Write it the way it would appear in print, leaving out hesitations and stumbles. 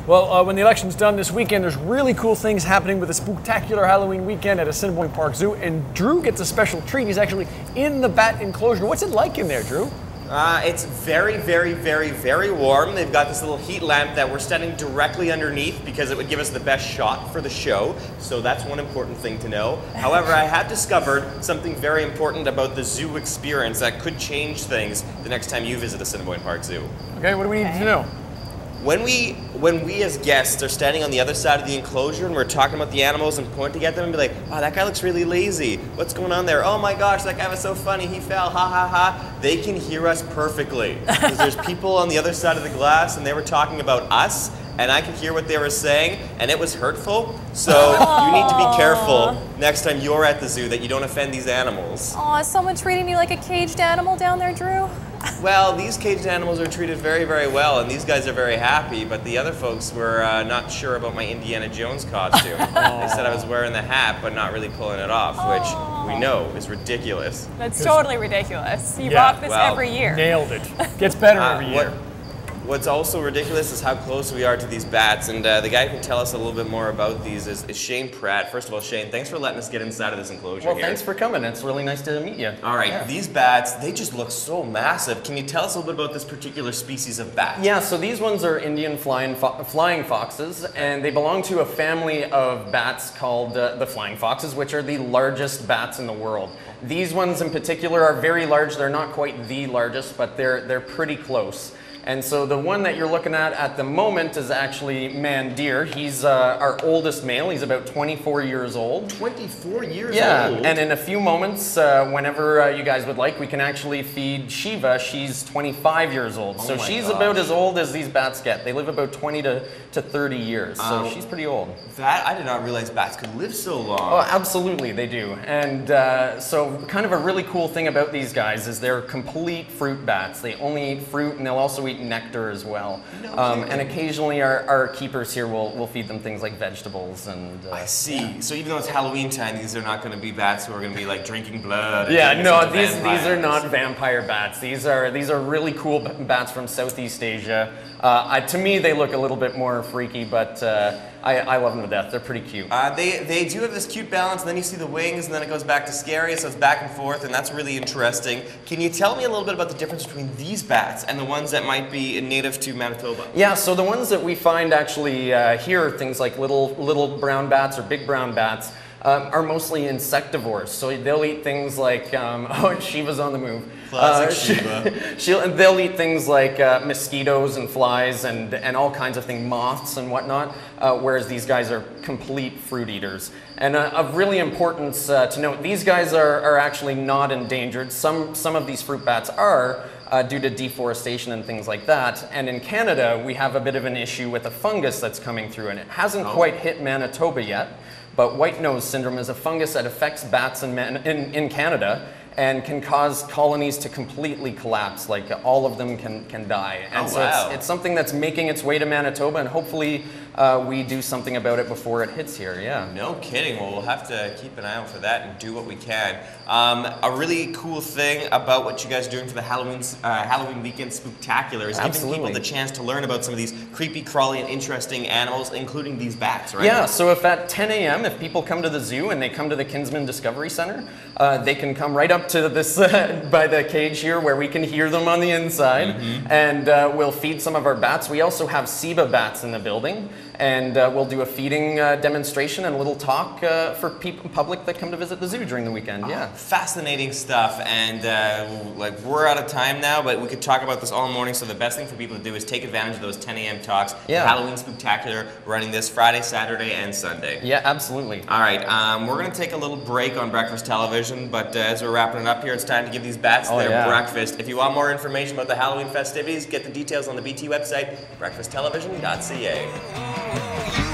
Well, when the election's done this weekend, there's really cool things happening with the Spooktacular Halloween Weekend at Assiniboine Park Zoo, and Drew gets a special treat. He's actually in the bat enclosure. What's it like in there, Drew? It's very, very, very, very warm. They've got this little heat lamp that we're standing directly underneath because it would give us the best shot for the show. So that's one important thing to know. However, I have discovered something very important about the zoo experience that could change things the next time you visit Assiniboine Park Zoo. Okay, what do we need to know? When we as guests are standing on the other side of the enclosure and we're talking about the animals and pointing at them and be like, oh, that guy looks really lazy. What's going on there? Oh my gosh, that guy was so funny. He fell, ha ha ha. They can hear us perfectly. Because there's people on the other side of the glass and they were talking about us and I could hear what they were saying and it was hurtful. So you need to be careful next time you're at the zoo that you don't offend these animals. Aw, is someone treating you like a caged animal down there, Drew? Well, these caged animals are treated very, very well, and these guys are very happy, but the other folks were not sure about my Indiana Jones costume. They said I was wearing the hat, but not really pulling it off, which we know is ridiculous. That's totally ridiculous. You rock this every year. Nailed it. Gets better every year. What's also ridiculous is how close we are to these bats, and the guy who can tell us a little bit more about these is Shane Pratt. First of all, Shane, thanks for letting us get inside of this enclosure here. Well, thanks for coming. It's really nice to meet you. All right, these bats, they just look so massive. Can you tell us a little bit about this particular species of bat? Yeah, so these ones are Indian flying foxes, and they belong to a family of bats called the flying foxes, which are the largest bats in the world. These ones in particular are very large. They're not quite the largest, but they're pretty close. And so the one that you're looking at the moment is actually Mandir. He's our oldest male. He's about 24 years old. 24 years old? Yeah, and in a few moments, whenever you guys would like, we can actually feed Shiva. She's 25 years old. So she's about as old as these bats get. They live about 20 to 30 years, so she's pretty old. I did not realize bats could live so long. Oh, absolutely, they do. And so kind of a really cool thing about these guys is they're complete fruit bats. They only eat fruit, and they'll also eat nectar as well. And occasionally our keepers here will feed them things like vegetables and I see. So even though it's Halloween time, these are not going to be bats who are going to be like drinking blood. Yeah, no, these are not vampire bats. These are really cool bats from Southeast Asia. To me, they look a little bit more freaky, but I love them to death. They're pretty cute. They do have this cute balance, and then you see the wings, and then it goes back to scary, so it's back and forth, and that's really interesting. Can you tell me a little bit about the difference between these bats and the ones that might be native to Manitoba? Yeah, so the ones that we find actually here, things like little brown bats or big brown bats, are mostly insectivores. So they'll eat things like, oh, Shiva's on the move. Classic Shiva. They'll eat things like mosquitoes and flies and all kinds of things, moths and whatnot, whereas these guys are complete fruit eaters. And of really importance to note, these guys are actually not endangered. Some of these fruit bats are, due to deforestation and things like that. And in Canada, we have a bit of an issue with a fungus that's coming through, and it hasn't quite hit Manitoba yet. But white nose syndrome is a fungus that affects bats in Canada and can cause colonies to completely collapse. Like all of them can die. And it's something that's making its way to Manitoba, and hopefully we do something about it before it hits here. Yeah. No kidding. Well, we'll have to keep an eye out for that and do what we can. A really cool thing about what you guys are doing for the Halloween Weekend Spooktacular is giving people the chance to learn about some of these creepy, crawly, and interesting animals, including these bats, right? Yeah, so if at 10 a.m., if people come to the zoo and they come to the Kinsman Discovery Center, they can come right up to this, by the cage here where we can hear them on the inside, and we'll feed some of our bats. We also have SIBA bats in the building, and we'll do a feeding demonstration and a little talk for public that come to visit the zoo during the weekend. Yeah. Fascinating stuff, and like we're out of time now, but we could talk about this all morning, so the best thing for people to do is take advantage of those 10 a.m. talks. Yeah. Halloween Spooktacular running this Friday, Saturday, and Sunday. Yeah, absolutely. All right, we're going to take a little break on breakfast television, but as we're wrapping it up here, it's time to give these bats their breakfast. If you want more information about the Halloween festivities, get the details on the BT website, breakfasttelevision.ca.